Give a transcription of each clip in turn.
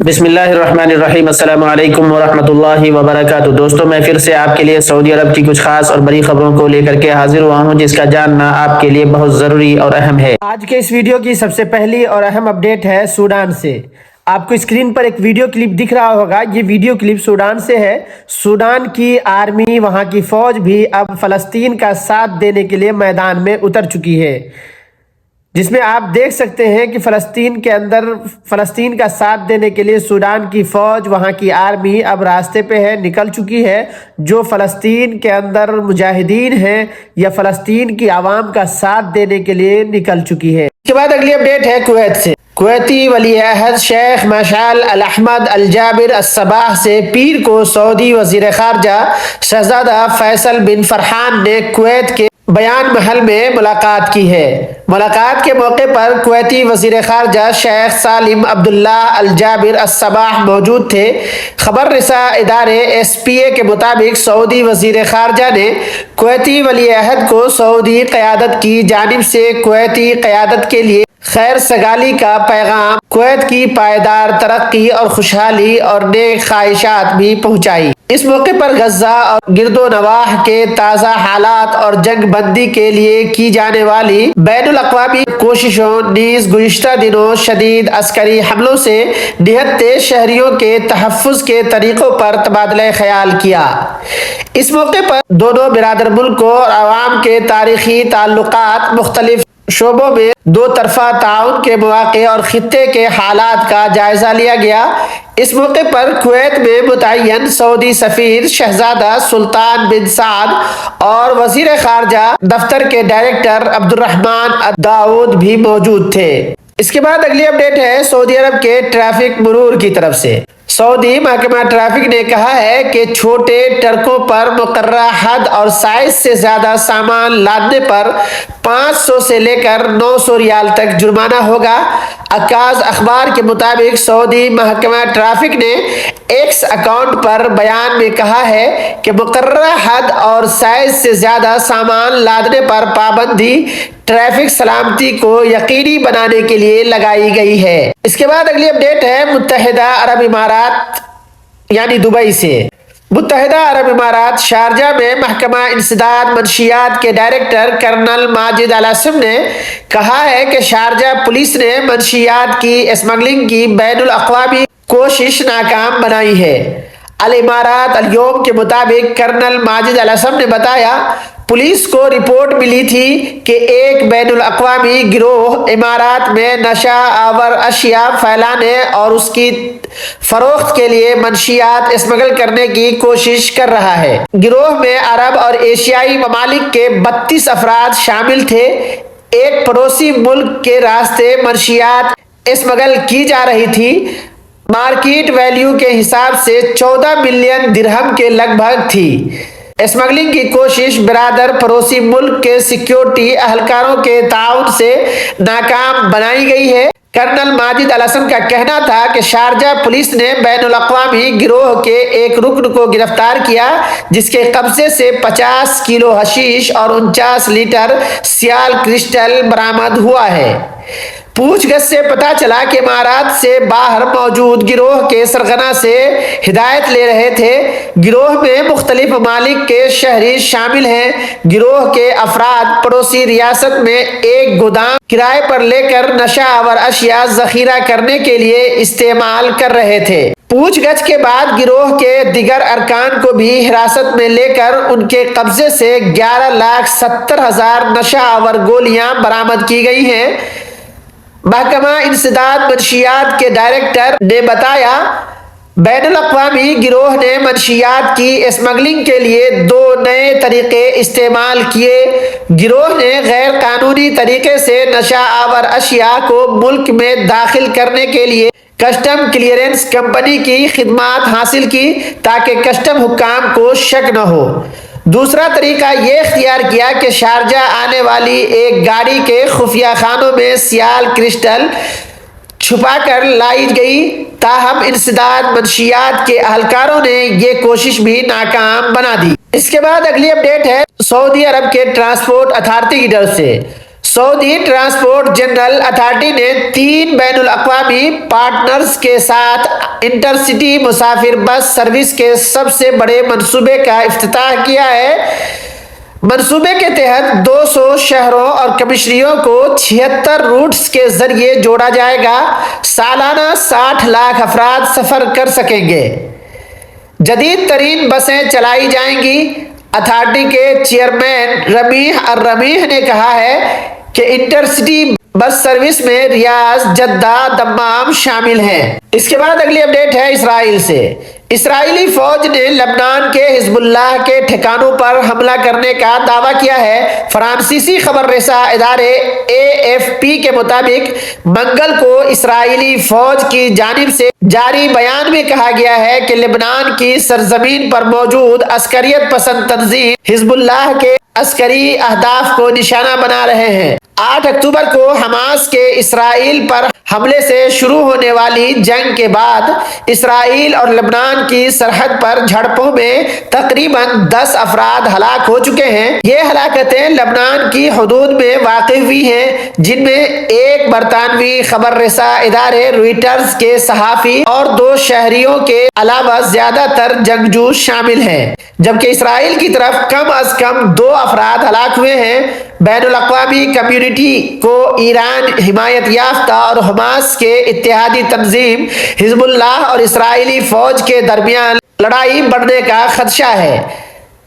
بسم اللہ الرحمن الرحیم۔ السلام علیکم ورحمۃ اللہ وبرکاتہ۔ دوستوں، میں پھر سے آپ کے لیے سعودی عرب کی کچھ خاص اور بڑی خبروں کو لے کر کے حاضر ہوا ہوں، جس کا جاننا آپ کے لیے بہت ضروری اور اہم ہے۔ آج کے اس ویڈیو کی سب سے پہلی اور اہم اپڈیٹ ہے سوڈان سے۔ آپ کو اسکرین پر ایک ویڈیو کلپ دکھ رہا ہوگا، یہ ویڈیو کلپ سوڈان سے ہے۔ سوڈان کی آرمی، وہاں کی فوج بھی اب فلسطین کا ساتھ دینے کے لیے میدان میں اتر چکی ہے، جس میں آپ دیکھ سکتے ہیں کہ فلسطین کے اندر فلسطین کا ساتھ دینے کے لیے سوڈان کی فوج، وہاں کی آرمی اب راستے پہ ہے، نکل چکی ہے۔ جو فلسطین کے اندر مجاہدین ہیں یا فلسطین کی عوام کا ساتھ دینے کے لیے نکل چکی ہے۔ اس کے بعد اگلی اپڈیٹ ہے کویت سے۔ کویتی ولی عہد شیخ مشعل الاحمد الجابر الصباح سے پیر کو سعودی وزیر خارجہ شہزادہ فیصل بن فرحان نے کویت کے بیان محل میں ملاقات کی ہے۔ ملاقات کے موقع پر کویتی وزیر خارجہ شیخ سالم عبداللہ الجابر الصباح موجود تھے۔ خبر رساں ادارے ایس پی اے کے مطابق سعودی وزیر خارجہ نے کویتی ولی عہد کو سعودی قیادت کی جانب سے کویتی قیادت کے لیے خیر سگالی کا پیغام، کویت کی پائیدار ترقی اور خوشحالی اور نیک خواہشات بھی پہنچائی۔ اس موقع پر غزہ اور گرد و نواح کے تازہ حالات اور جنگ بندی کے لیے کی جانے والی بین الاقوامی کوششوں نیز گزشتہ دنوں شدید عسکری حملوں سے نہتے شہریوں کے تحفظ کے طریقوں پر تبادلہ خیال کیا۔ اس موقع پر دونوں برادر ملکوں اور عوام کے تاریخی تعلقات، مختلف شعبوں میں دو طرفہ تعاون کے مواقع اور خطے کے حالات کا جائزہ لیا گیا۔ اس موقع پر کویت میں متعین سعودی سفیر شہزادہ سلطان بن سعد اور وزیر خارجہ دفتر کے ڈائریکٹر عبد الرحمن الداود بھی موجود تھے۔ اس کے بعد اگلی اپڈیٹ ہے سعودی عرب کے ٹریفک مرور کی طرف سے۔ سعودی محکمہ ٹریفک نے کہا ہے کہ چھوٹے ٹرکوں پر مقررہ حد اور سائز سے زیادہ سامان لادنے پر 500 سے لے کر 900 ریال تک جرمانہ ہوگا۔ عکاظ اخبار کے مطابق سعودی محکمہ ٹریفک نے ایکس اکاؤنٹ پر بیان میں کہا ہے کہ مقررہ حد اور سائز سے زیادہ سامان لادنے پر پابندی ٹریفک سلامتی کو یقینی بنانے کے لیے لگائی گئی ہے۔ اس کے بعد اگلی اپڈیٹ ہے متحدہ عرب امارات یعنی دبئی سے۔ متحدہ عرب امارات شارجہ میں محکمہ انسداد منشیات کے ڈائریکٹر کرنل ماجد الاسم نے کہا ہے کہ شارجہ پولیس نے منشیات کی اسمگلنگ کی بین الاقوامی کوشش ناکام بنائی ہے۔ الامارات الیوم کے مطابق کرنل ماجد الاسم نے بتایا، پولیس کو رپورٹ ملی تھی کہ ایک بین الاقوامی گروہ امارات میں نشہ آور اشیاء پھیلانے اور اس کی فروخت کے لیے منشیات اسمگل کرنے کی کوشش کر رہا ہے۔ گروہ میں عرب اور ایشیائی ممالک کے 32 افراد شامل تھے۔ ایک پڑوسی ملک کے راستے منشیات اسمگل کی جا رہی تھی۔ مارکیٹ ویلیو کے حساب سے 14 ملین درہم کے لگ بھگ تھی۔ اسمگلنگ کی کوشش برادر پڑوسی ملک کے سیکیورٹی اہلکاروں کے تعاون سے ناکام بنائی گئی ہے۔ کرنل ماجد الاسم کا کہنا تھا کہ شارجہ پولیس نے بین الاقوامی گروہ کے ایک رکن کو گرفتار کیا، جس کے قبضے سے 50 کلو حشیش اور 49 لیٹر سیال کرسٹل برآمد ہوا ہے۔ پوچھ گچھ سے پتہ چلا کہ امارات سے باہر موجود گروہ کے سرغنہ سے ہدایت لے رہے تھے۔ گروہ میں مختلف ممالک کے شہری شامل ہیں۔ گروہ کے افراد پڑوسی ریاست میں ایک گودام کرائے پر لے کر نشہ آور اشیاء ذخیرہ کرنے کے لیے استعمال کر رہے تھے۔ پوچھ گچھ کے بعد گروہ کے دیگر ارکان کو بھی حراست میں لے کر ان کے قبضے سے 11,70,000 نشہ آور گولیاں برآمد کی گئی ہیں۔ محکمہ انسداد منشیات کے ڈائریکٹر نے بتایا، بین الاقوامی گروہ نے منشیات کی اسمگلنگ کے لیے 2 نئے طریقے استعمال کیے۔ گروہ نے غیر قانونی طریقے سے نشہ آور اشیاء کو ملک میں داخل کرنے کے لیے کسٹم کلیئرنس کمپنی کی خدمات حاصل کی تاکہ کسٹم حکام کو شک نہ ہو۔ دوسرا طریقہ یہ اختیار کیا کہ شارجہ آنے والی ایک گاڑی کے خفیہ خانوں میں سیال کرسٹل چھپا کر لائی گئی، تاہم انسداد منشیات کے اہلکاروں نے یہ کوشش بھی ناکام بنا دی۔ اس کے بعد اگلی اپڈیٹ ہے سعودی عرب کے ٹرانسپورٹ اتھارٹی کی طرف سے۔ سعودی ٹرانسپورٹ جنرل اتھارٹی نے 3 بین الاقوامی پارٹنرز کے ساتھ انٹرسٹی مسافر بس سروس کے سب سے بڑے منصوبے کا افتتاح کیا ہے۔ منصوبے کے تحت 200 شہروں اور کمشنریوں کو 76 روٹس کے ذریعے جوڑا جائے گا۔ سالانہ 60 لاکھ افراد سفر کر سکیں گے۔ جدید ترین بسیں چلائی جائیں گی۔ اتھارٹی کے چیئرمین رمیح الرمیح نے کہا ہے کہ انٹرسٹی بس سروس میں ریاض، جدہ، دمام شامل ہیں۔ اس کے بعد اگلی اپڈیٹ ہے اسرائیل سے۔ اسرائیلی فوج نے لبنان کے حزب اللہ کے ٹھکانوں پر حملہ کرنے کا دعویٰ کیا ہے۔ فرانسیسی خبر رساں ادارے AFP کے مطابق منگل کو اسرائیلی فوج کی جانب سے جاری بیان میں کہا گیا ہے کہ لبنان کی سرزمین پر موجود عسکریت پسند تنظیم حزب اللہ کے عسکری اہداف کو نشانہ بنا رہے ہیں۔ 8 اکتوبر کو حماس کے اسرائیل پر حملے سے شروع ہونے والی جنگ کے بعد اسرائیل اور لبنان کی سرحد پر جھڑپوں میں تقریباً 10 افراد ہلاک ہو چکے ہیں۔ یہ ہلاکتیں لبنان کی حدود میں واقع ہوئی ہیں، جن میں ایک برطانوی خبر رساں ادارے رویٹرز کے صحافی اور 2 شہریوں کے علاوہ زیادہ تر جنگجو شامل ہیں، جبکہ اسرائیل کی طرف کم از کم 2 افراد ہلاک ہوئے ہیں۔ بین الاقوامی کمیونٹی کو ایران حمایت یافتہ اور حماس کے اتحادی تنظیم حزب اللہ اور اسرائیلی فوج کے درمیان لڑائی بڑھنے کا خدشہ ہے۔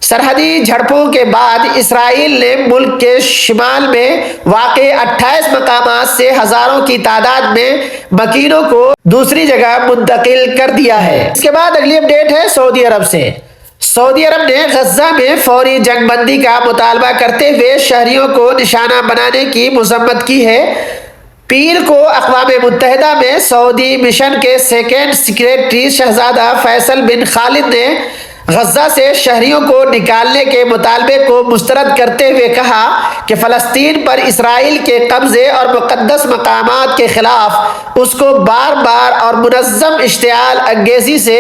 سرحدی جھڑپوں کے بعد اسرائیل نے ملک کے شمال میں واقع 28 مقامات سے ہزاروں کی تعداد میں مکینوں کو دوسری جگہ منتقل کر دیا ہے۔ اس کے بعد اگلی اپڈیٹ ہے سعودی عرب سے۔ سعودی عرب نے غزہ میں فوری جنگ بندی کا مطالبہ کرتے ہوئے شہریوں کو نشانہ بنانے کی مذمت کی ہے۔ پیر کو اقوام متحدہ میں سعودی مشن کے سیکنڈ سیکریٹری شہزادہ فیصل بن خالد نے غزہ سے شہریوں کو نکالنے کے مطالبے کو مسترد کرتے ہوئے کہا کہ فلسطین پر اسرائیل کے قبضے اور مقدس مقامات کے خلاف اس کو بار بار اور منظم اشتعال انگیزی سے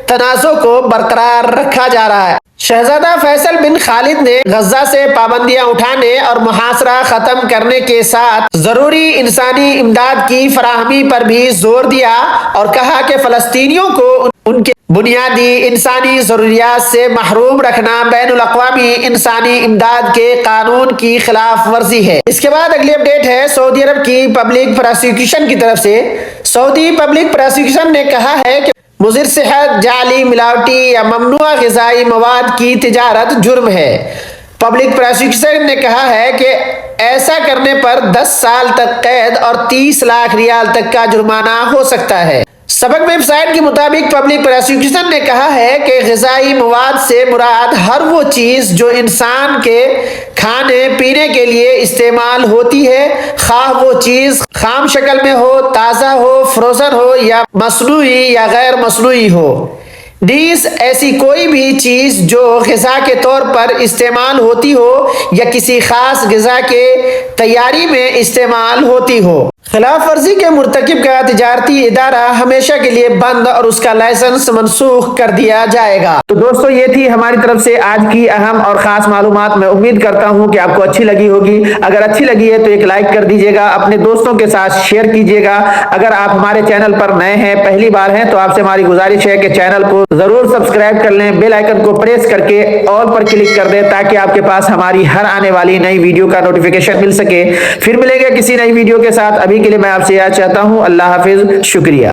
تنازع کو برقرار رکھا جا رہا ہے۔ شہزادہ فیصل بن خالد نے غزہ سے پابندیاں اٹھانے اور محاصرہ ختم کرنے کے ساتھ ضروری انسانی امداد کی فراہمی پر بھی زور دیا اور کہا کہ فلسطینیوں کو ان کے بنیادی انسانی ضروریات سے محروم رکھنا بین الاقوامی انسانی امداد کے قانون کی خلاف ورزی ہے۔ اس کے بعد اگلی اپڈیٹ ہے سعودی عرب کی پبلک پراسیکیوشن کی طرف سے۔ سعودی پبلک پراسیکیوشن نے کہا ہے کہ مضر صحت، جعلی، ملاوٹی یا ممنوع غذائی مواد کی تجارت جرم ہے۔ پبلک پراسیکیوشن نے کہا ہے کہ ایسا کرنے پر 10 سال تک قید اور 30 لاکھ ریال تک کا جرمانہ ہو سکتا ہے۔ سبق ویب سائٹ کے مطابق پبلک پراسیکیوشن نے کہا ہے کہ غذائی مواد سے مراد ہر وہ چیز جو انسان کے کھانے پینے کے لیے استعمال ہوتی ہے، خواہ وہ چیز خام شکل میں ہو، تازہ ہو، فروزن ہو یا مصنوعی یا غیر مصنوعی ہو۔ نیز ایسی کوئی بھی چیز جو غذا کے طور پر استعمال ہوتی ہو یا کسی خاص غذا کے تیاری میں استعمال ہوتی ہو۔ خلاف ورزی کے مرتکب کا تجارتی ادارہ ہمیشہ کے لیے بند اور اس کا لائسنس منسوخ کر دیا جائے گا۔ تو دوستو یہ تھی ہماری طرف سے آج کی اہم اور خاص معلومات۔ میں امید کرتا ہوں کہ آپ کو اچھی لگی ہوگی۔ اگر اچھی لگی ہے تو ایک لائک کر دیجیے گا، اپنے دوستوں کے ساتھ شیئر کیجیے گا۔ اگر آپ ہمارے چینل پر نئے ہیں، پہلی بار ہیں، تو آپ سے ہماری گزارش ہے کہ چینل کو ضرور سبسکرائب کر لیں، بیل آئیکن کو پریس کر کے آل پر کلک کر دیں تاکہ آپ کے پاس ہماری ہر آنے والی نئی ویڈیو کا نوٹیفیکیشن مل سکے۔ پھر ملیں گے کسی نئی ویڈیو کے ساتھ، ابھی کے لیے میں آپ سے یاد چاہتا ہوں اللہ حافظ، شکریہ۔